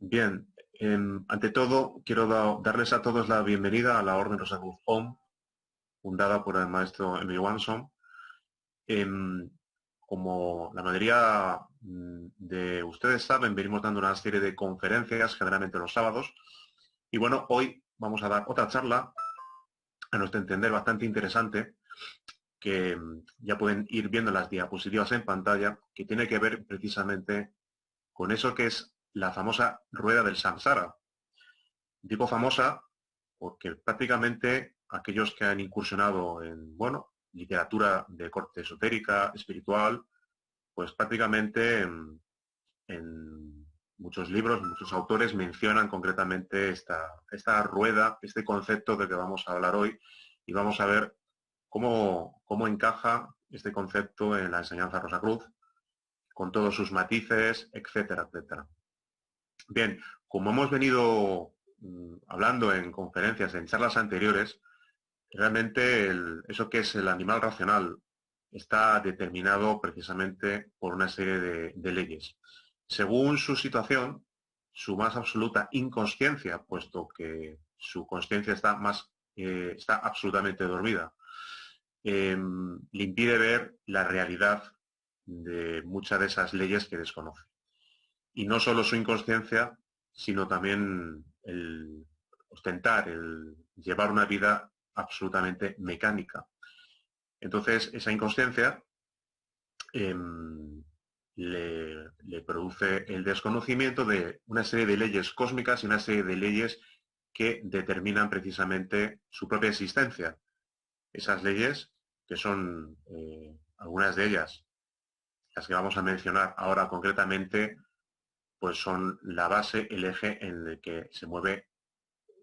Bien, ante todo quiero darles a todos la bienvenida a la Orden Rosacruz OM, fundada por el maestro Emil Wanson. Em, Como la mayoría de ustedes saben, venimos dando una serie de conferencias, generalmente los sábados, y bueno, hoy vamos a dar otra charla, a nuestro entender bastante interesante, que ya pueden ir viendo las diapositivas en pantalla, que tiene que ver precisamente con eso que es la famosa rueda del samsara. Digo famosa porque prácticamente aquellos que han incursionado en, bueno, literatura de corte esotérica, espiritual, pues prácticamente en muchos libros, muchos autores mencionan concretamente esta rueda, este concepto del que vamos a hablar hoy, y vamos a ver cómo encaja este concepto en la enseñanza Rosacruz, con todos sus matices, etcétera, etcétera. Bien, como hemos venido hablando en conferencias, en charlas anteriores, realmente eso que es el animal racional está determinado precisamente por una serie de leyes. Según su situación, su más absoluta inconsciencia, puesto que su consciencia está absolutamente dormida, le impide ver la realidad de muchas de esas leyes que desconoce. Y no solo su inconsciencia, sino también el ostentar, el llevar una vida absolutamente mecánica. Entonces, esa inconsciencia eh, le produce el desconocimiento de una serie de leyes cósmicas y una serie de leyes que determinan precisamente su propia existencia. Esas leyes, que son algunas de ellas, las que vamos a mencionar ahora concretamente, pues son la base, el eje en el que se mueve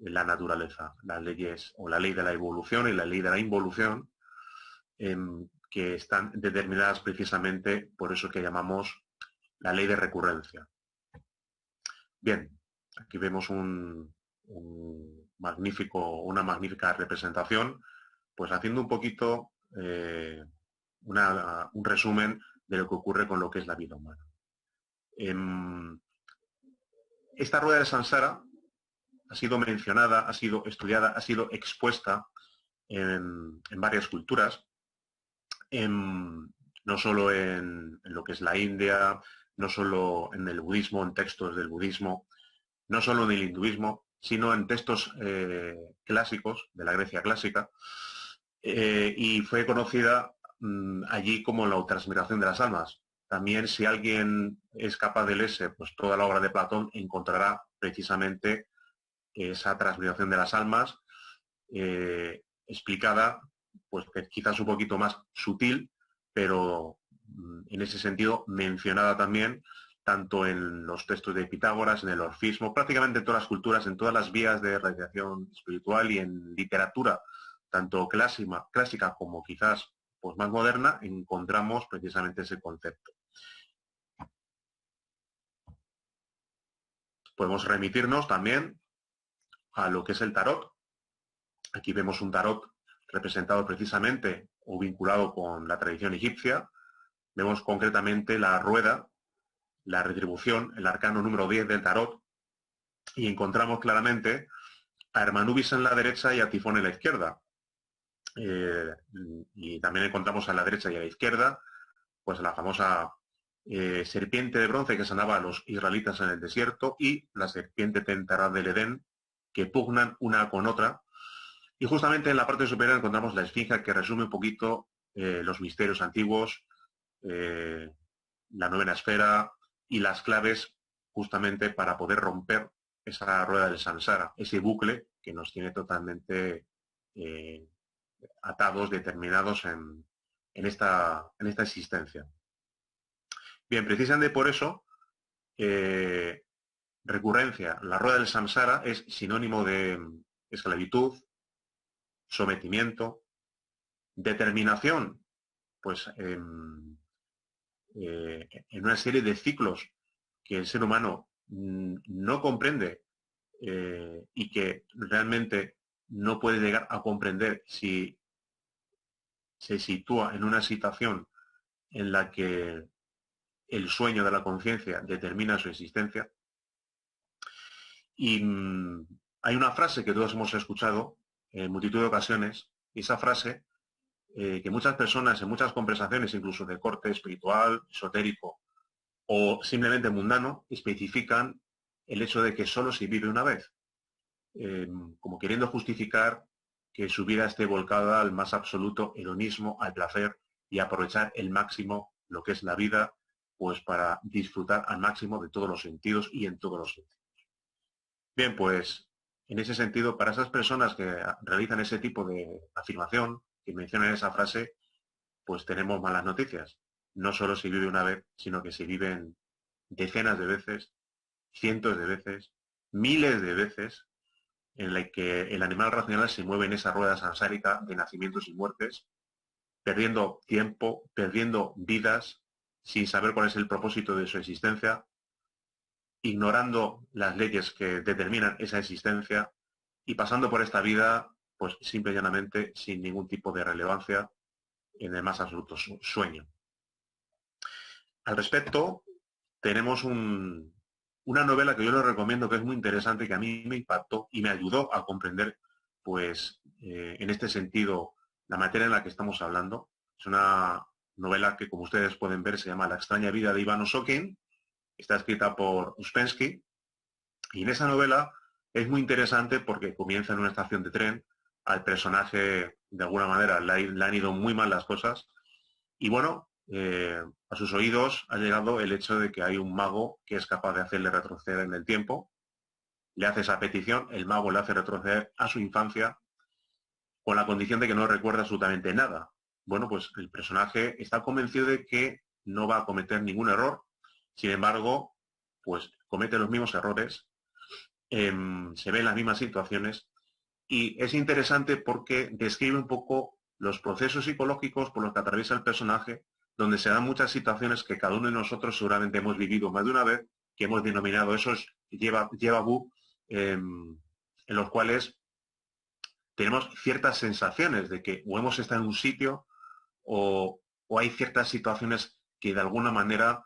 la naturaleza, las leyes o la ley de la evolución y la ley de la involución, que están determinadas precisamente por eso que llamamos la ley de recurrencia. Bien, aquí vemos una magnífica representación, pues haciendo un poquito un resumen de lo que ocurre con lo que es la vida humana. Esta rueda de Sansara ha sido mencionada, ha sido estudiada, ha sido expuesta en varias culturas, no solo en lo que es la India, no solo en el budismo, en textos del budismo, no solo en el hinduismo, sino en textos clásicos de la Grecia clásica, y fue conocida allí como la transmigración de las almas. También, si alguien es capaz de leerse pues, toda la obra de Platón, encontrará precisamente esa transmigración de las almas explicada, pues quizás un poquito más sutil, pero en ese sentido mencionada también tanto en los textos de Pitágoras, en el orfismo, prácticamente en todas las culturas, en todas las vías de realización espiritual y en literatura, tanto clásica como quizás pues, más moderna, encontramos precisamente ese concepto. Podemos remitirnos también a lo que es el tarot. Aquí vemos un tarot representado precisamente o vinculado con la tradición egipcia. Vemos concretamente la rueda, la retribución, el arcano número 10 del tarot, y encontramos claramente a Hermanubis en la derecha y a Tifón en la izquierda. Y también encontramos a la derecha y a la izquierda pues la famosa serpiente de bronce que sanaba a los israelitas en el desierto y la serpiente tentará del Edén, que pugnan una con otra. Y justamente en la parte superior encontramos la esfinge, que resume un poquito los misterios antiguos, la novena esfera y las claves justamente para poder romper esa rueda del samsara, ese bucle que nos tiene totalmente atados, determinados en esta existencia. Bien, precisamente por eso, recurrencia, la rueda del samsara es sinónimo de esclavitud, sometimiento, determinación, pues en una serie de ciclos que el ser humano no comprende y que realmente no puede llegar a comprender si se sitúa en una situación en la que el sueño de la conciencia determina su existencia. Y hay una frase que todos hemos escuchado en multitud de ocasiones, y esa frase que muchas personas en muchas conversaciones, incluso de corte espiritual, esotérico o simplemente mundano, especifican el hecho de que solo se vive una vez, como queriendo justificar que su vida esté volcada al más absoluto hedonismo, al placer y aprovechar el máximo lo que es la vida, pues para disfrutar al máximo de todos los sentidos y en todos los sentidos. Bien, pues en ese sentido, para esas personas que realizan ese tipo de afirmación, que mencionan esa frase, pues tenemos malas noticias. No solo se vive una vez, sino que se viven decenas de veces, cientos de veces, miles de veces, en la que el animal racional se mueve en esa rueda sansárica de nacimientos y muertes, perdiendo tiempo, perdiendo vidas, sin saber cuál es el propósito de su existencia, ignorando las leyes que determinan esa existencia y pasando por esta vida, pues simple y llanamente, sin ningún tipo de relevancia, en el más absoluto sueño. Al respecto, tenemos una novela que yo les recomiendo, que es muy interesante, que a mí me impactó y me ayudó a comprender, pues, en este sentido, la materia en la que estamos hablando. Es una novela que, como ustedes pueden ver, se llama La extraña vida de Iván Osokin. Está escrita por Uspensky. Y en esa novela es muy interesante porque comienza en una estación de tren. Al personaje, de alguna manera, le han ido muy mal las cosas. Y bueno, a sus oídos ha llegado el hecho de que hay un mago que es capaz de hacerle retroceder en el tiempo. Le hace esa petición, el mago le hace retroceder a su infancia con la condición de que no recuerda absolutamente nada. Bueno, pues el personaje está convencido de que no va a cometer ningún error. Sin embargo, pues comete los mismos errores, se ve en las mismas situaciones y es interesante porque describe un poco los procesos psicológicos por los que atraviesa el personaje, donde se dan muchas situaciones que cada uno de nosotros seguramente hemos vivido más de una vez, que hemos denominado esos lleva vu, en los cuales tenemos ciertas sensaciones de que o hemos estado en un sitio o hay ciertas situaciones que de alguna manera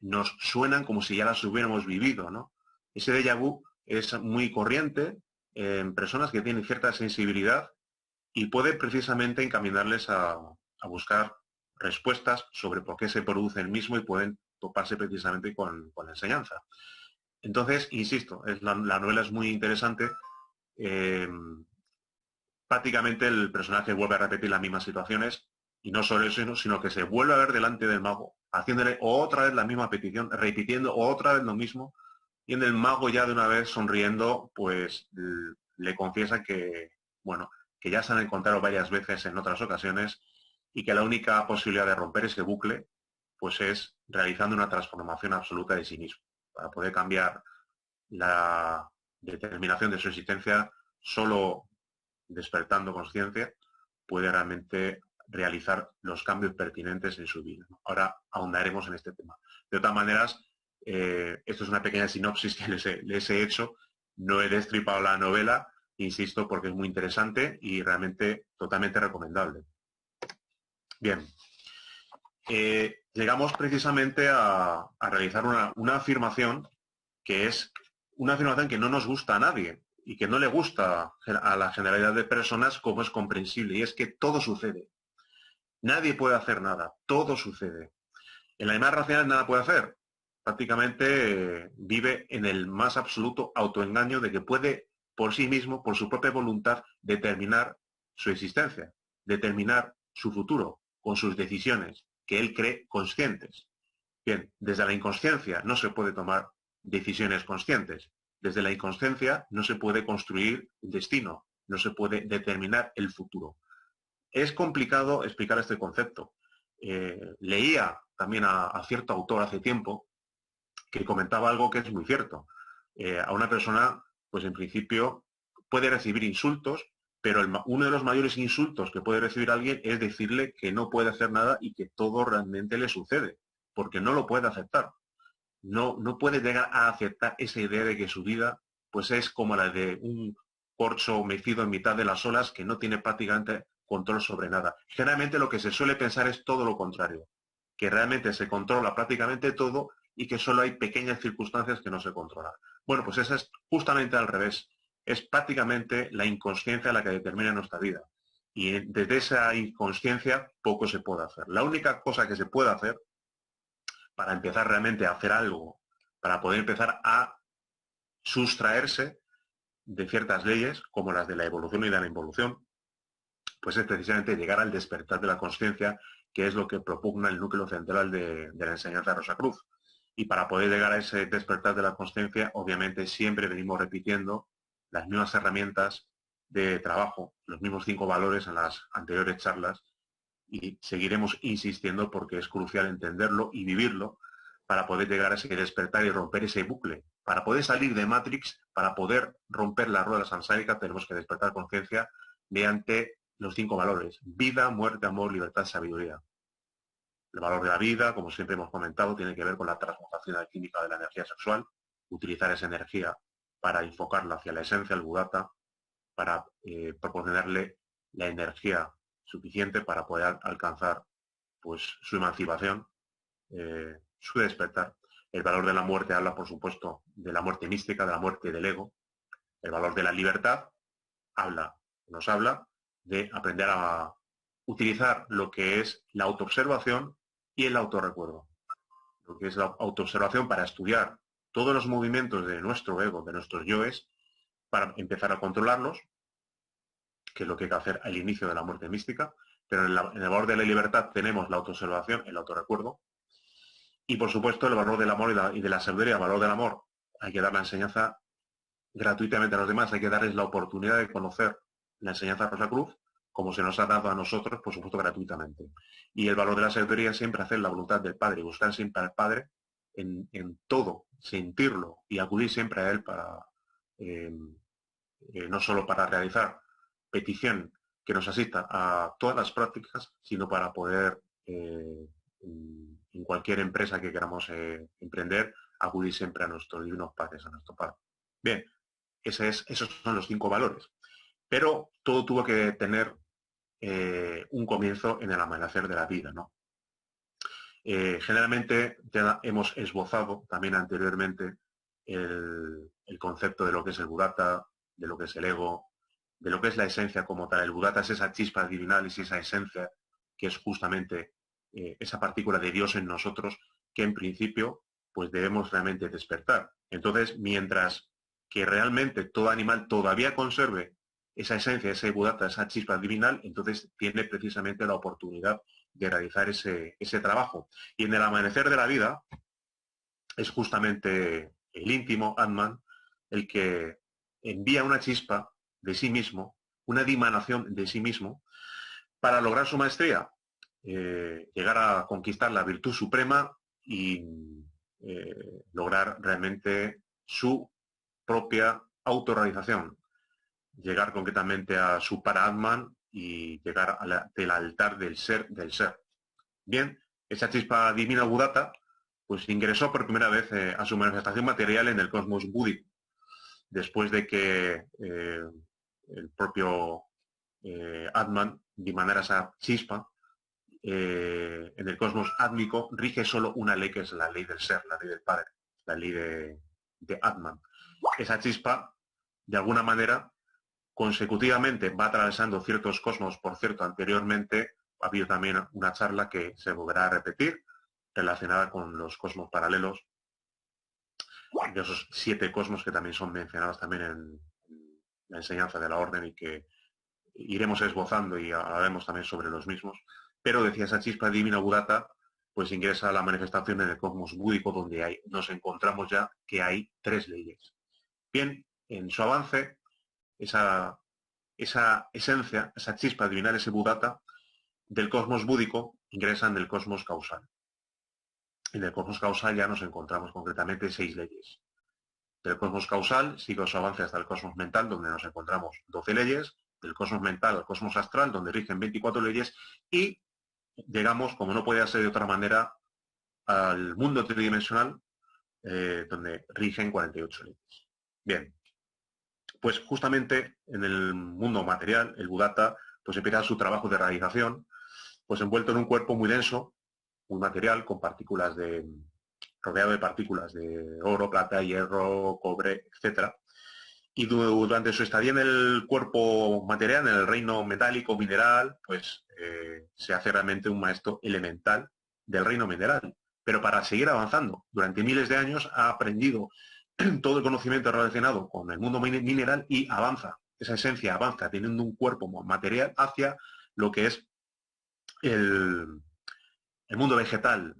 nos suenan como si ya las hubiéramos vivido, ¿no? Ese déjà vu es muy corriente en personas que tienen cierta sensibilidad y puede precisamente encaminarles a buscar respuestas sobre por qué se produce el mismo y pueden toparse precisamente con la enseñanza. Entonces, insisto, la novela es muy interesante. Eh, Prácticamente el personaje vuelve a repetir las mismas situaciones y no solo eso, sino que se vuelve a ver delante del mago, haciéndole otra vez la misma petición, repitiendo otra vez lo mismo, y en el mago ya de una vez sonriendo, pues le confiesa que, bueno, que ya se han encontrado varias veces en otras ocasiones y que la única posibilidad de romper ese bucle, pues es realizando una transformación absoluta de sí mismo, para poder cambiar la determinación de su existencia solo despertando conciencia, puede realmente realizar los cambios pertinentes en su vida. Ahora ahondaremos en este tema. De todas maneras, esto es una pequeña sinopsis que les he hecho. No he destripado la novela, insisto, porque es muy interesante y realmente totalmente recomendable. Bien. Llegamos precisamente a realizar una afirmación que es una afirmación que no nos gusta a nadie y que no le gusta a la generalidad de personas, como es comprensible, y es que todo sucede. Nadie puede hacer nada, todo sucede. El animal racional nada puede hacer. Prácticamente vive en el más absoluto autoengaño de que puede por sí mismo, por su propia voluntad, determinar su existencia, determinar su futuro con sus decisiones, que él cree conscientes. Bien, desde la inconsciencia no se puede tomar decisiones conscientes. Desde la inconsciencia no se puede construir un destino, no se puede determinar el futuro. Es complicado explicar este concepto. Leía también a cierto autor hace tiempo que comentaba algo que es muy cierto. A una persona, pues en principio, puede recibir insultos, pero uno de los mayores insultos que puede recibir alguien es decirle que no puede hacer nada y que todo realmente le sucede, porque no lo puede aceptar. No puede llegar a aceptar esa idea de que su vida pues es como la de un corcho mecido en mitad de las olas que no tiene prácticamente control sobre nada. Generalmente lo que se suele pensar es todo lo contrario, que realmente se controla prácticamente todo y que solo hay pequeñas circunstancias que no se controlan. Bueno, pues eso es justamente al revés. Es prácticamente la inconsciencia la que determina nuestra vida. Y desde esa inconsciencia poco se puede hacer. La única cosa que se puede hacer para empezar realmente a hacer algo, para poder empezar a sustraerse de ciertas leyes, como las de la evolución y de la involución, pues es precisamente llegar al despertar de la consciencia, que es lo que propugna el núcleo central de la enseñanza de Rosacruz. Y para poder llegar a ese despertar de la consciencia, obviamente siempre venimos repitiendo las mismas herramientas de trabajo, los mismos 5 valores en las anteriores charlas, y seguiremos insistiendo porque es crucial entenderlo y vivirlo para poder llegar a ese despertar y romper ese bucle. Para poder salir de Matrix, para poder romper la rueda samsárica, tenemos que despertar conciencia mediante los 5 valores: vida, muerte, amor, libertad, sabiduría. El valor de la vida, como siempre hemos comentado, tiene que ver con la transmutación alquímica de la energía sexual, utilizar esa energía para enfocarla hacia la esencia, el Buddhata, para proporcionarle la energía suficiente para poder alcanzar pues su emancipación, su despertar. El valor de la muerte habla, por supuesto, de la muerte mística, de la muerte del ego. El valor de la libertad nos habla de aprender a utilizar lo que es la autoobservación y el autorrecuerdo. Lo que es la autoobservación para estudiar todos los movimientos de nuestro ego, de nuestros yoes, para empezar a controlarlos, que es lo que hay que hacer al inicio de la muerte mística. Pero en el valor de la libertad tenemos la autoobservación, el autorrecuerdo, y por supuesto el valor del amor y de la sabiduría. El valor del amor, hay que dar la enseñanza gratuitamente a los demás, hay que darles la oportunidad de conocer la enseñanza de Rosacruz, como se nos ha dado a nosotros, por supuesto, gratuitamente. Y el valor de la sabiduría es siempre hacer la voluntad del Padre, buscar siempre al Padre en todo, sentirlo y acudir siempre a Él para, no solo para realizar petición que nos asista a todas las prácticas, sino para poder, en cualquier empresa que queramos emprender, acudir siempre a nuestros divinos padres, a nuestro Padre. Bien, esos son los 5 valores. Pero todo tuvo que tener un comienzo en el amanecer de la vida, ¿no? Generalmente ya hemos esbozado también anteriormente el concepto de lo que es el Buddhata, de lo que es el ego, de lo que es la esencia como tal. El Buddhata es esa chispa divinal, es esa esencia que es justamente esa partícula de Dios en nosotros que en principio pues debemos realmente despertar. Entonces, mientras que realmente todo animal todavía conserve esa esencia, ese Buddhata, esa chispa divinal, entonces tiene precisamente la oportunidad de realizar ese trabajo. Y en el amanecer de la vida es justamente el íntimo Atman el que envía una chispa de sí mismo, una dimanación de sí mismo, para lograr su maestría, llegar a conquistar la virtud suprema y lograr realmente su propia autorrealización, llegar concretamente a su Para-Atman y llegar del altar del ser del ser. Bien, esa chispa divina Buddhata pues ingresó por primera vez a su manifestación material en el cosmos búdico, después de que el propio Atman dimanara esa chispa. En el cosmos átmico rige solo una ley, que es la ley del ser, la ley del Padre, la ley de Atman. Esa chispa, de alguna manera, consecutivamente va atravesando ciertos cosmos. Por cierto, anteriormente ha habido también una charla que se volverá a repetir relacionada con los cosmos paralelos, de esos 7 cosmos que también son mencionados también en la enseñanza de la orden y que iremos esbozando y hablaremos también sobre los mismos. Pero decía, esa chispa divina Buddhata pues ingresa a la manifestación en el cosmos búdico, donde nos encontramos ya que hay 3 leyes. Bien, en su avance, esa esencia, esa chispa divinal, ese Buddhata, del cosmos búdico ingresa en el cosmos causal. En el cosmos causal ya nos encontramos concretamente 6 leyes. Del cosmos causal sigue su avance hasta el cosmos mental, donde nos encontramos 12 leyes, del cosmos mental al cosmos astral, donde rigen 24 leyes, y llegamos, como no podía ser de otra manera, al mundo tridimensional, donde rigen 48 leyes. Bien, pues justamente en el mundo material, el Buddhata pues empieza su trabajo de realización, pues envuelto en un cuerpo muy denso, muy material, con partículas de rodeado de partículas de oro, plata, hierro, cobre, etcétera. Y durante su estadía en el cuerpo material, en el reino metálico, mineral, pues se hace realmente un maestro elemental del reino mineral. Pero para seguir avanzando, durante miles de años ha aprendido todo el conocimiento relacionado con el mundo mineral y avanza. Esa esencia avanza teniendo un cuerpo material hacia lo que es el, el mundo vegetal.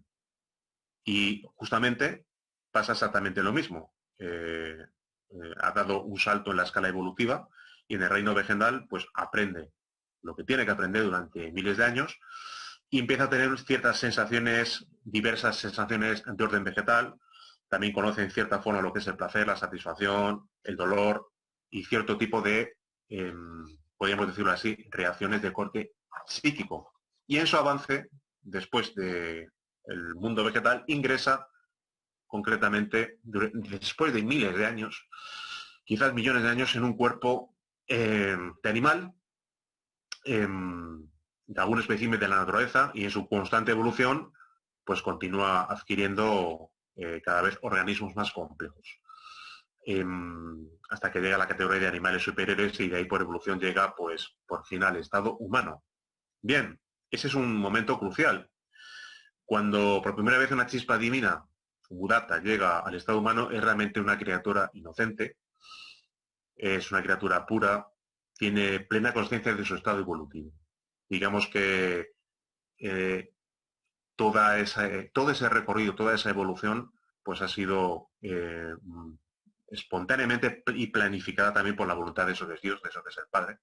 Y justamente pasa exactamente lo mismo. Ha dado un salto en la escala evolutiva y en el reino vegetal pues aprende lo que tiene que aprender durante miles de años y empieza a tener ciertas sensaciones, diversas sensaciones de orden vegetal. También conoce en cierta forma lo que es el placer, la satisfacción, el dolor y cierto tipo de, podríamos decirlo así, reacciones de corte psíquico. Y en su avance, después de el mundo vegetal, ingresa concretamente después de miles de años, quizás millones de años, en un cuerpo de animal, de algún espécimen de la naturaleza, y en su constante evolución pues continúa adquiriendo cada vez organismos más complejos. Hasta que llega a la categoría de animales superiores y de ahí por evolución llega pues por fin al estado humano. Bien, ese es un momento crucial. Cuando por primera vez una chispa divina, Buddhata, llega al estado humano, es realmente una criatura inocente, es una criatura pura, tiene plena conciencia de su estado evolutivo. Digamos que todo ese recorrido, toda esa evolución, pues ha sido espontáneamente y planificada también por la voluntad de eso que es Dios, de eso que es el Padre.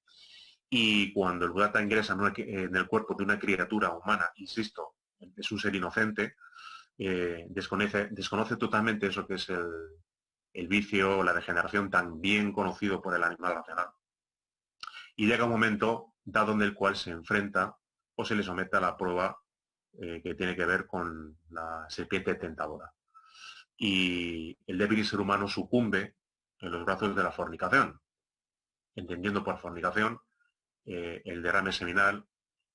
Y cuando el Buddhata ingresa en el cuerpo de una criatura humana, insisto, es un ser inocente, desconoce totalmente eso que es el vicio, la degeneración tan bien conocido por el animal racional. Y llega un momento dado en el cual se enfrenta o se le somete a la prueba que tiene que ver con la serpiente tentadora. Y el débil ser humano sucumbe en los brazos de la fornicación, entendiendo por fornicación el derrame seminal,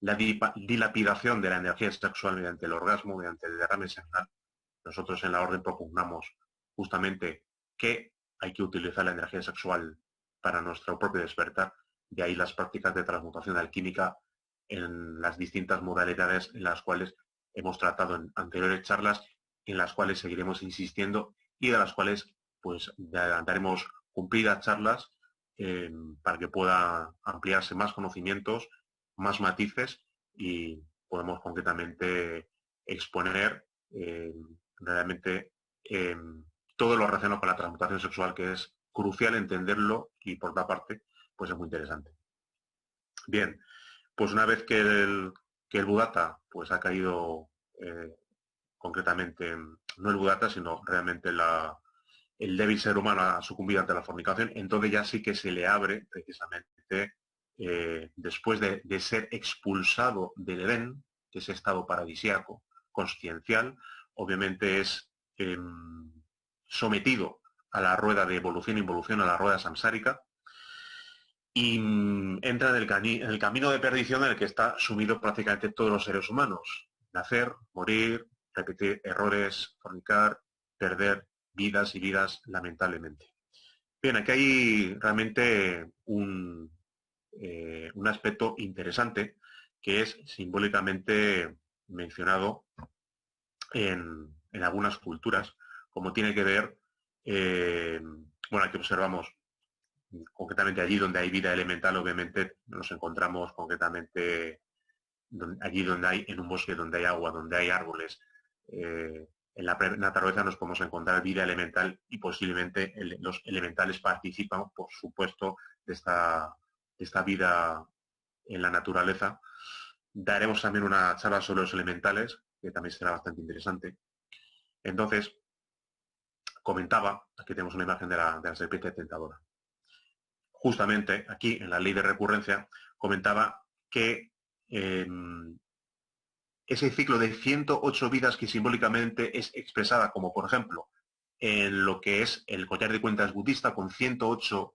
la dilapidación de la energía sexual mediante el orgasmo, mediante el derrame seminal. Nosotros en la orden propugnamos justamente que hay que utilizar la energía sexual para nuestro propio despertar. De ahí las prácticas de transmutación alquímica en las distintas modalidades en las cuales hemos tratado en anteriores charlas, en las cuales seguiremos insistiendo y de las cuales pues daremos cumplidas charlas para que pueda ampliarse más conocimientos, más matices y podemos concretamente exponer realmente todo lo relacionado con la transmutación sexual, que es crucial entenderlo y por otra parte pues es muy interesante. Bien, pues una vez que el Buddhata pues ha caído concretamente, no el Buddhata, sino realmente el débil ser humano ha sucumbido ante la fornicación, entonces ya sí que se le abre precisamente después de ser expulsado del Edén, que es estado paradisíaco, consciencial, obviamente es sometido a la rueda de evolución e involución, a la rueda samsárica, y entra en el camino de perdición en el que está sumido prácticamente todos los seres humanos. Nacer, morir, repetir errores, fornicar, perder vidas y vidas lamentablemente. Bien, aquí hay realmente un aspecto interesante que es simbólicamente mencionado en algunas culturas, como tiene que ver, bueno, aquí observamos concretamente allí donde hay vida elemental, obviamente nos encontramos concretamente allí donde hay, en un bosque donde hay agua, donde hay árboles. En la naturaleza nos podemos encontrar vida elemental y posiblemente los elementales participan, por supuesto, de esta vida en la naturaleza. Daremos también una charla sobre los elementales, que también será bastante interesante. Entonces, comentaba, aquí tenemos una imagen de la serpiente tentadora. Justamente aquí, en la ley de recurrencia, comentaba que ese ciclo de 108 vidas que simbólicamente es expresada, como por ejemplo, en lo que es el collar de cuentas budista, con 108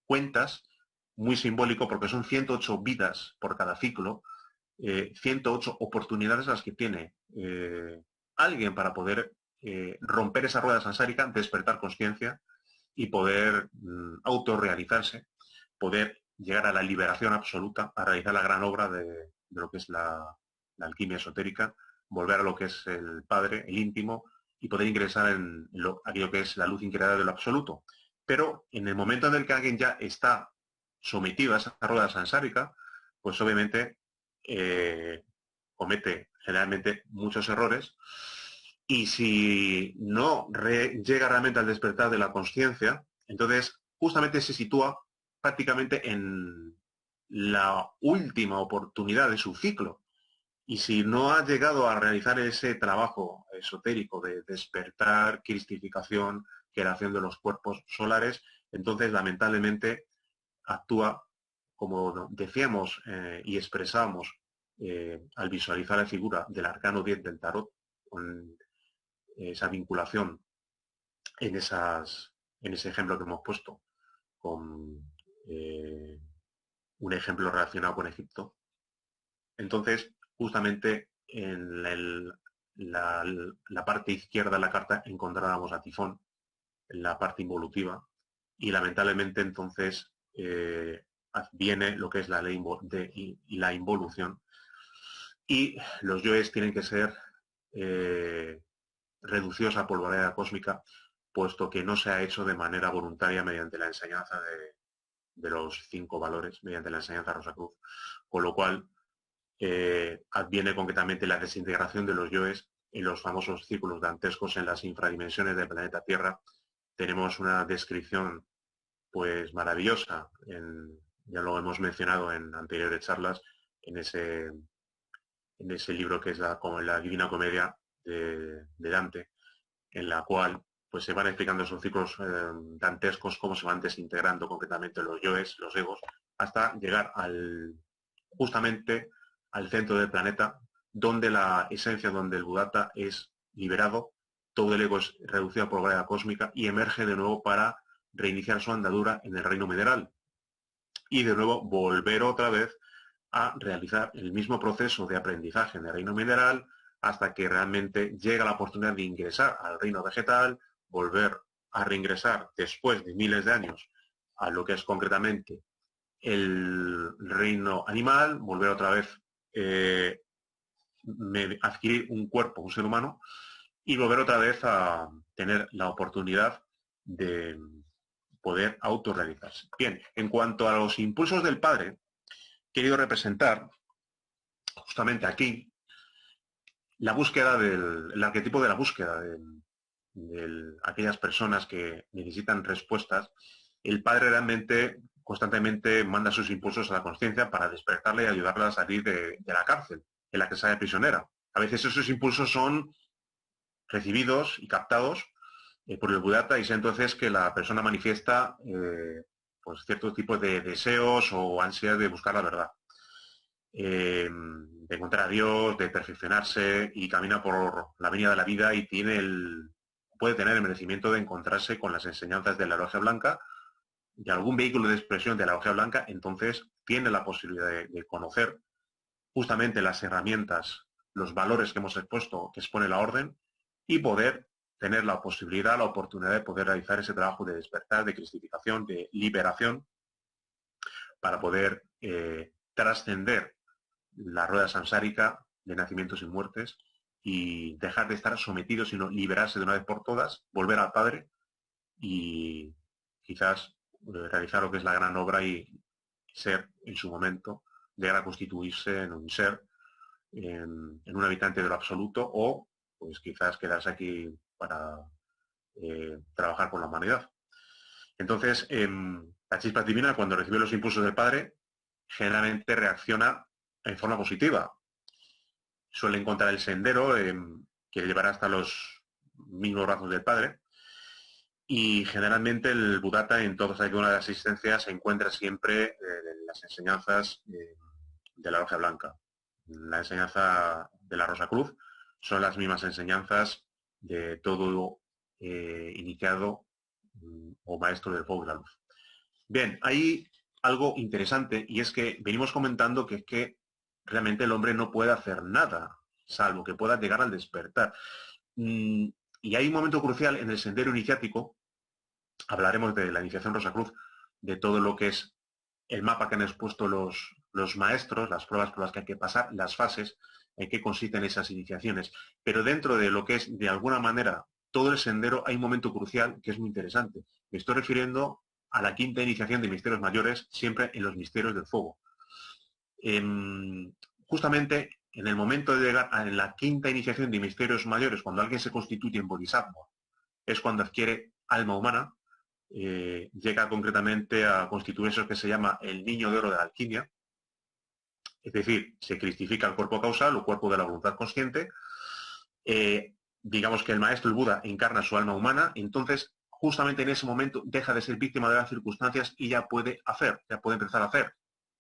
cuentas, muy simbólico porque son 108 vidas por cada ciclo, 108 oportunidades las que tiene alguien para poder romper esa rueda sansárica, despertar conciencia y poder autorrealizarse, poder llegar a la liberación absoluta, a realizar la gran obra de lo que es la alquimia esotérica, volver a lo que es el Padre, el íntimo, y poder ingresar en aquello que es la luz increada de lo absoluto. Pero en el momento en el que alguien ya está sometido a esa rueda sansárica, pues obviamente comete generalmente muchos errores, y si no llega realmente al despertar de la conciencia, entonces justamente se sitúa prácticamente en la última oportunidad de su ciclo. Y si no ha llegado a realizar ese trabajo esotérico de despertar, cristificación, creación de los cuerpos solares, entonces lamentablemente actúa, como decíamos y expresamos al visualizar la figura del arcano 10 del tarot, con esa vinculación en ese ejemplo que hemos puesto, con un ejemplo relacionado con Egipto. Entonces, justamente en la parte izquierda de la carta encontrábamos a Tifón, en la parte involutiva, y lamentablemente entonces viene lo que es la ley de la involución, y los yoes tienen que ser reducidos a polvareda cósmica, puesto que no se ha hecho de manera voluntaria mediante la enseñanza de los 5 valores, mediante la enseñanza Rosacruz, con lo cual adviene concretamente la desintegración de los yoes en los famosos círculos dantescos en las infradimensiones del planeta Tierra. Tenemos una descripción pues maravillosa, ya lo hemos mencionado en anteriores charlas, en ese libro que es la Divina Comedia de Dante, en la cual pues se van explicando esos ciclos dantescos, cómo se van desintegrando concretamente los yoes, los egos, hasta llegar justamente al centro del planeta, donde la esencia, donde el Budatta es liberado, todo el ego es reducido por gravedad cósmica y emerge de nuevo para reiniciar su andadura en el reino mineral. Y de nuevo volver otra vez a realizar el mismo proceso de aprendizaje en el reino mineral hasta que realmente llega la oportunidad de ingresar al reino vegetal, volver a reingresar después de miles de años a lo que es concretamente el reino animal, volver otra vez adquirir un cuerpo, un ser humano, y volver otra vez a tener la oportunidad de poder autorrealizarse. Bien, en cuanto a los impulsos del padre, he querido representar justamente aquí la búsqueda el arquetipo de la búsqueda de aquellas personas que necesitan respuestas. El padre realmente constantemente manda sus impulsos a la conciencia para despertarla y ayudarla a salir de la cárcel en la que sale prisionera. A veces esos impulsos son recibidos y captados por el Budatta, y es entonces que la persona manifiesta pues ciertos tipos de deseos o ansias de buscar la verdad, de encontrar a Dios, de perfeccionarse, y camina por la avenida de la vida y puede tener el merecimiento de encontrarse con las enseñanzas de la logia blanca, de algún vehículo de expresión de la logia blanca. Entonces tiene la posibilidad de conocer justamente las herramientas, los valores que hemos expuesto, que expone la orden, y poder tener la posibilidad, la oportunidad de poder realizar ese trabajo de despertar, de cristificación, de liberación, para poder trascender la rueda samsárica de nacimientos y muertes y dejar de estar sometido, sino liberarse de una vez por todas, volver al Padre y quizás realizar lo que es la gran obra y ser en su momento, llegar a constituirse en un ser, en un habitante de lo absoluto, o pues quizás quedarse aquí para trabajar por la humanidad. Entonces, la chispa divina, cuando recibe los impulsos del Padre, generalmente reacciona en forma positiva. Suele encontrar el sendero que le llevará hasta los mismos brazos del Padre, y generalmente el Budatta en todas y cada una de las existencias se encuentra siempre las enseñanzas de la logia blanca. La enseñanza de la Rosacruz son las mismas enseñanzas de todo iniciado o maestro del fuego y la luz. Bien, hay algo interesante, y es que venimos comentando que es que realmente el hombre no puede hacer nada, salvo que pueda llegar al despertar. Y hay un momento crucial en el sendero iniciático, hablaremos de la iniciación Rosacruz, de todo lo que es el mapa que han expuesto los maestros, las pruebas por las que hay que pasar, las fases, en qué consisten esas iniciaciones. Pero dentro de lo que es, de alguna manera, todo el sendero, hay un momento crucial que es muy interesante. Me estoy refiriendo a la quinta iniciación de misterios mayores, siempre en los misterios del fuego. Justamente en el momento de llegar a la quinta iniciación de misterios mayores, cuando alguien se constituye en bodhisattva, es cuando adquiere alma humana, llega concretamente a constituir eso que se llama el niño de oro de la alquimia, es decir, se cristifica el cuerpo causal o cuerpo de la voluntad consciente, digamos que el maestro, el Buda, encarna su alma humana, entonces justamente en ese momento deja de ser víctima de las circunstancias y ya puede empezar a hacer.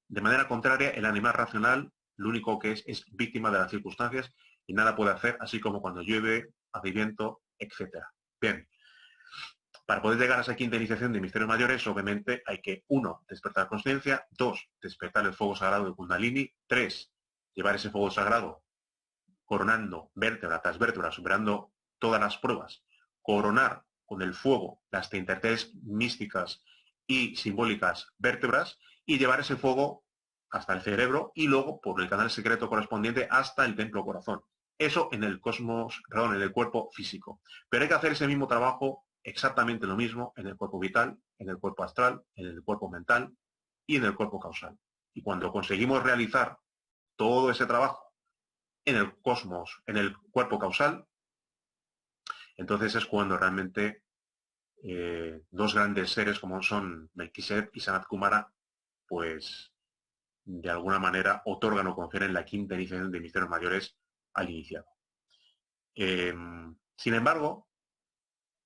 De manera contraria, el animal racional lo único que es víctima de las circunstancias y nada puede hacer, así como cuando llueve, hace viento, etc. Bien, para poder llegar a esa quinta iniciación de misterios mayores, obviamente hay que, 1, despertar conciencia, 2, despertar el fuego sagrado de Kundalini, 3, llevar ese fuego sagrado coronando vértebra tras vértebra, superando todas las pruebas, coronar con el fuego las 33 místicas y simbólicas vértebras y llevar ese fuego hasta el cerebro y luego por el canal secreto correspondiente hasta el templo corazón. Eso en el cosmos, perdón, en el cuerpo físico. Pero hay que hacer ese mismo trabajo, exactamente lo mismo, en el cuerpo vital, en el cuerpo astral, en el cuerpo mental y en el cuerpo causal. Y cuando conseguimos realizar todo ese trabajo en el cosmos, en el cuerpo causal, entonces es cuando realmente dos grandes seres como son Melquisedec y Sanat Kumara, pues de alguna manera otorgan o confieren la quinta iniciación de misterios mayores al iniciado. Sin embargo,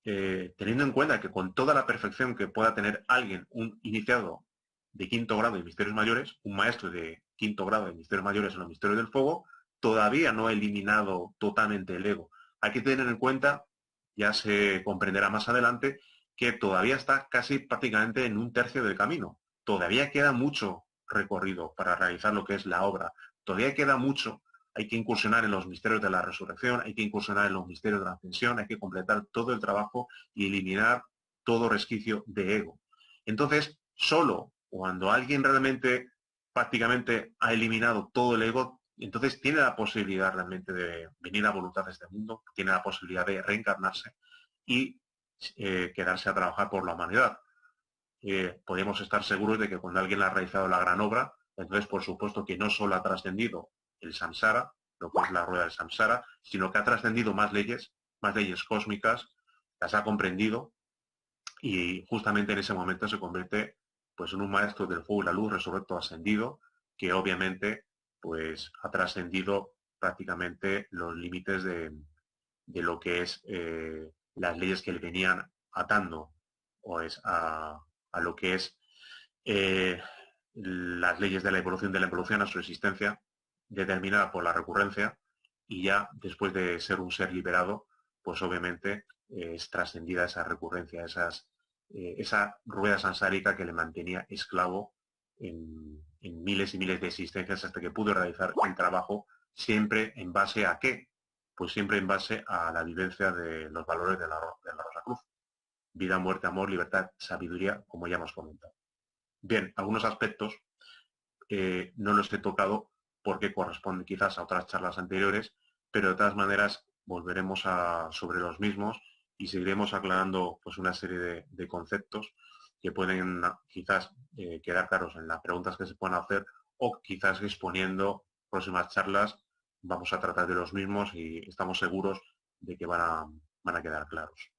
teniendo en cuenta que con toda la perfección que pueda tener alguien, un iniciado de quinto grado de misterios mayores, un maestro de quinto grado de misterios mayores en los misterios del fuego, todavía no ha eliminado totalmente el ego. Hay que tener en cuenta, ya se comprenderá más adelante, que todavía está casi prácticamente en un tercio del camino. Todavía queda mucho recorrido para realizar lo que es la obra. Todavía queda mucho. Hay que incursionar en los misterios de la resurrección, hay que incursionar en los misterios de la ascensión, hay que completar todo el trabajo y eliminar todo resquicio de ego. Entonces, solo cuando alguien realmente prácticamente ha eliminado todo el ego, entonces tiene la posibilidad realmente de venir a voluntad de este mundo, tiene la posibilidad de reencarnarse y quedarse a trabajar por la humanidad. Podemos estar seguros de que cuando alguien ha realizado la gran obra, entonces por supuesto que no solo ha trascendido el samsara, lo que es la rueda del samsara, sino que ha trascendido más leyes cósmicas, las ha comprendido y justamente en ese momento se convierte pues en un maestro del fuego y la luz resurrecto ascendido, que obviamente pues ha trascendido prácticamente los límites de lo que es las leyes que le venían atando pues, a lo que es las leyes de la evolución a su existencia, determinada por la recurrencia, y ya después de ser un ser liberado, pues obviamente es trascendida esa recurrencia, esa rueda sansárica que le mantenía esclavo en miles y miles de existencias hasta que pudo realizar el trabajo, siempre en base a qué, pues siempre en base a la vivencia de los valores de la Rosa Cruz. Vida, muerte, amor, libertad, sabiduría, como ya hemos comentado. Bien, algunos aspectos no los he tocado porque corresponden quizás a otras charlas anteriores, pero de todas maneras volveremos sobre los mismos y seguiremos aclarando pues, una serie de conceptos que pueden quizás quedar claros en las preguntas que se puedan hacer o quizás exponiendo próximas charlas vamos a tratar de los mismos y estamos seguros de que van a quedar claros.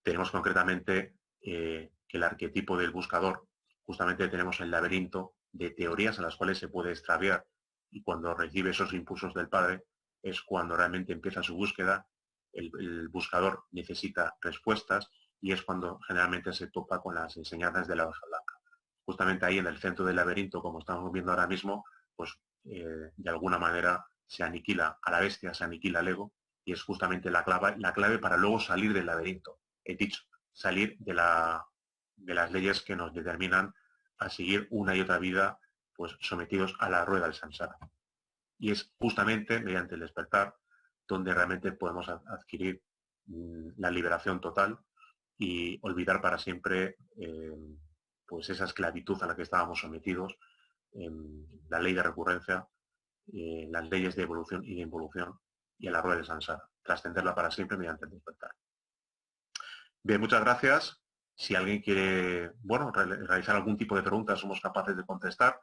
Tenemos concretamente que el arquetipo del buscador, justamente tenemos el laberinto de teorías en las cuales se puede extraviar y cuando recibe esos impulsos del padre es cuando realmente empieza su búsqueda, el buscador necesita respuestas y es cuando generalmente se topa con las enseñanzas de la hoja blanca. Justamente ahí en el centro del laberinto, como estamos viendo ahora mismo, pues de alguna manera se aniquila a la bestia, se aniquila el ego y es justamente la clave para luego salir del laberinto. He dicho, salir de las leyes que nos determinan a seguir una y otra vida pues sometidos a la rueda del samsara. Y es justamente mediante el despertar donde realmente podemos adquirir la liberación total y olvidar para siempre pues esa esclavitud a la que estábamos sometidos, la ley de recurrencia, las leyes de evolución y de involución y a la rueda de samsara, trascenderla para siempre mediante el despertar. Bien, muchas gracias. Si alguien quiere, bueno, realizar algún tipo de pregunta, somos capaces de contestar,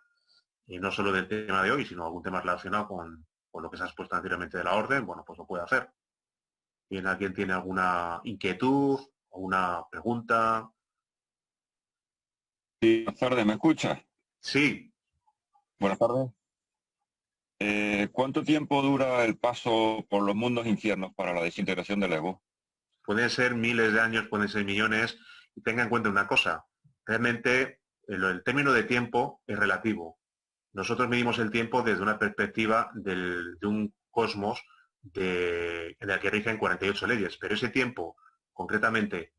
no solo del tema de hoy, sino algún tema relacionado con lo que se ha expuesto anteriormente de la orden, bueno, pues lo puede hacer. Bien, ¿alguien tiene alguna inquietud o una pregunta? Sí, buenas tardes, ¿me escuchas? Sí, Buenas tardes. ¿Cuánto tiempo dura el paso por los mundos infiernos para la desintegración del ego? pueden ser miles de años, pueden ser millones, y tenga en cuenta una cosa, realmente el término de tiempo es relativo. Nosotros medimos el tiempo desde una perspectiva de un cosmos en el que rigen 48 leyes, pero ese tiempo, concretamente,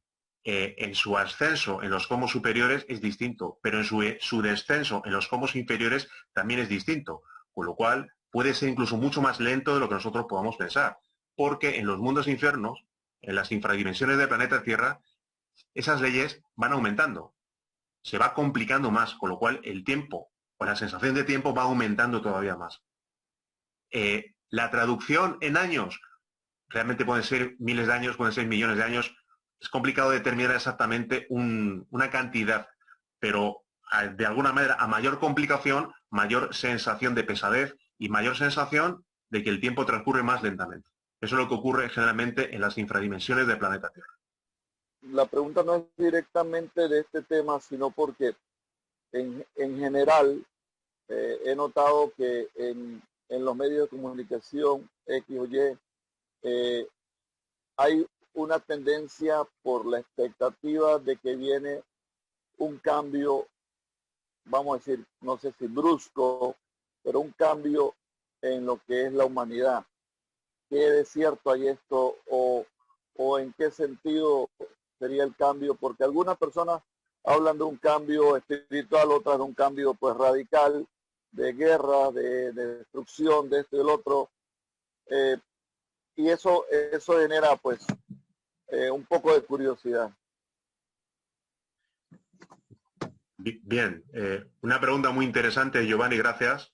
en su ascenso en los cosmos superiores es distinto, pero en su descenso en los cosmos inferiores también es distinto, con lo cual puede ser incluso mucho más lento de lo que nosotros podamos pensar, porque en los mundos infiernos, en las infradimensiones del planeta Tierra, esas leyes van aumentando, se va complicando más, con lo cual el tiempo o la sensación de tiempo va aumentando todavía más. La traducción en años, realmente pueden ser miles de años, pueden ser millones de años, es complicado determinar exactamente una cantidad, pero de alguna manera, a mayor complicación, mayor sensación de pesadez y mayor sensación de que el tiempo transcurre más lentamente. Eso es lo que ocurre generalmente en las infradimensiones del planeta Tierra. La pregunta no es directamente de este tema, sino porque en general he notado que en los medios de comunicación X o Y hay una tendencia por la expectativa de que viene un cambio, vamos a decir, no sé si brusco, pero un cambio en lo que es la humanidad. ¿Qué de cierto hay esto o en qué sentido sería el cambio? Porque algunas personas hablan de un cambio espiritual, otras de un cambio pues radical, de guerra, de destrucción, de esto y del otro. Y eso genera pues un poco de curiosidad. Bien, una pregunta muy interesante, Giovanni, gracias.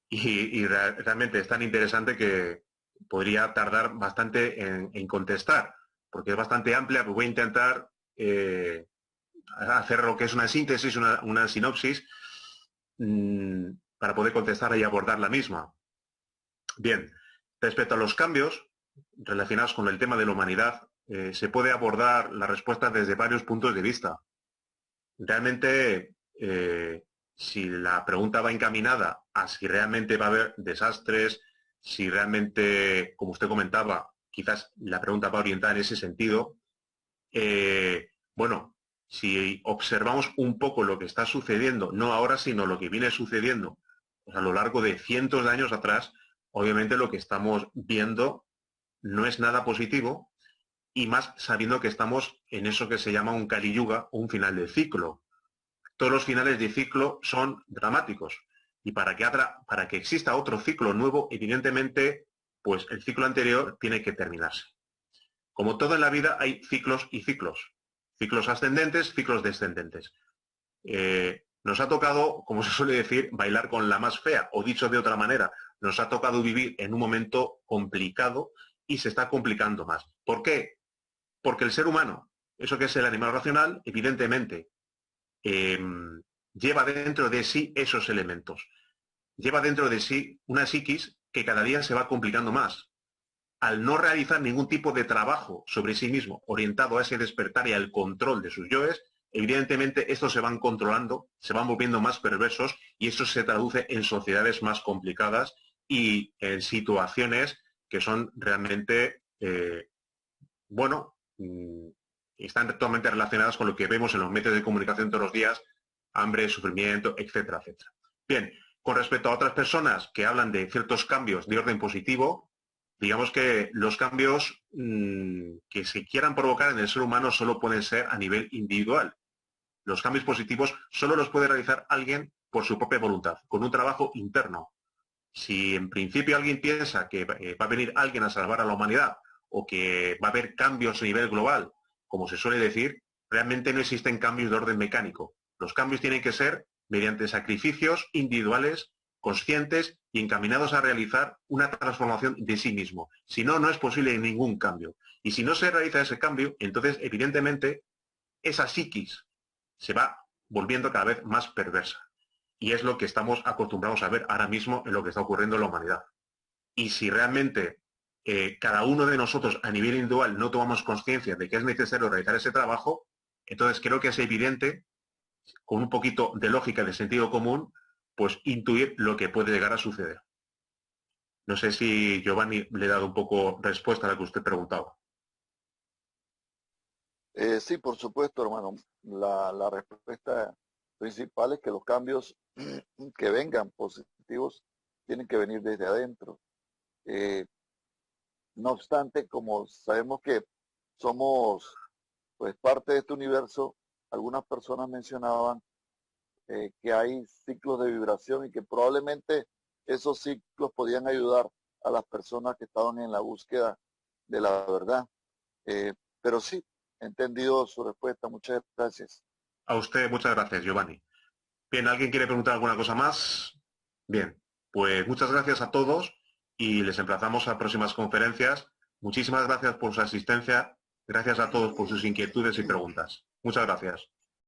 Y realmente es tan interesante que podría tardar bastante en contestar, porque es bastante amplia, pues voy a intentar hacer lo que es una síntesis, una sinopsis, para poder contestar y abordar la misma. Bien, respecto a los cambios relacionados con el tema de la humanidad, se puede abordar la respuesta desde varios puntos de vista. Realmente, si la pregunta va encaminada a si realmente va a haber desastres, si realmente, como usted comentaba, quizás la pregunta va orientada en ese sentido, bueno, si observamos un poco lo que está sucediendo, no ahora, sino lo que viene sucediendo pues a lo largo de cientos de años atrás, obviamente lo que estamos viendo no es nada positivo, y más sabiendo que estamos en eso que se llama un Kali Yuga o un final de ciclo. Todos los finales de ciclo son dramáticos. Y para que exista otro ciclo nuevo, evidentemente, pues el ciclo anterior tiene que terminarse. Como todo en la vida, hay ciclos y ciclos. Ciclos ascendentes, ciclos descendentes. Nos ha tocado, como se suele decir, bailar con la más fea, o dicho de otra manera, nos ha tocado vivir en un momento complicado y se está complicando más. ¿Por qué? Porque el ser humano, eso que es el animal racional, evidentemente, lleva dentro de sí esos elementos. Lleva dentro de sí una psiquis que cada día se va complicando más. Al no realizar ningún tipo de trabajo sobre sí mismo orientado a ese despertar y al control de sus yoes, evidentemente estos se van controlando, se van volviendo más perversos y eso se traduce en sociedades más complicadas y en situaciones que son realmente, bueno, están totalmente relacionadas con lo que vemos en los medios de comunicación todos los días, hambre, sufrimiento, etcétera, etcétera. Bien, con respecto a otras personas que hablan de ciertos cambios de orden positivo, digamos que los cambios que se quieran provocar en el ser humano solo pueden ser a nivel individual. Los cambios positivos solo los puede realizar alguien por su propia voluntad, con un trabajo interno. Si en principio alguien piensa que va a venir alguien a salvar a la humanidad o que va a haber cambios a nivel global, como se suele decir, realmente no existen cambios de orden mecánico. Los cambios tienen que ser mediante sacrificios individuales, conscientes y encaminados a realizar una transformación de sí mismo. Si no, no es posible ningún cambio. Y si no se realiza ese cambio, entonces, evidentemente, esa psiquis se va volviendo cada vez más perversa. Y es lo que estamos acostumbrados a ver ahora mismo en lo que está ocurriendo en la humanidad. Y si realmente cada uno de nosotros a nivel individual no tomamos conciencia de que es necesario realizar ese trabajo, entonces creo que es evidente, con un poquito de lógica y de sentido común, pues intuir lo que puede llegar a suceder. No sé si Giovanni le he dado un poco respuesta a la que usted preguntaba. Sí, por supuesto, hermano. La respuesta principal es que los cambios que vengan positivos tienen que venir desde adentro. No obstante, como sabemos que somos pues parte de este universo, algunas personas mencionaban que hay ciclos de vibración y que probablemente esos ciclos podían ayudar a las personas que estaban en la búsqueda de la verdad. Pero sí, he entendido su respuesta. Muchas gracias. A usted, muchas gracias, Giovanni. Bien, ¿alguien quiere preguntar alguna cosa más? Bien, pues muchas gracias a todos y les emplazamos a próximas conferencias. Muchísimas gracias por su asistencia. Gracias a todos por sus inquietudes y preguntas. Muchas gracias.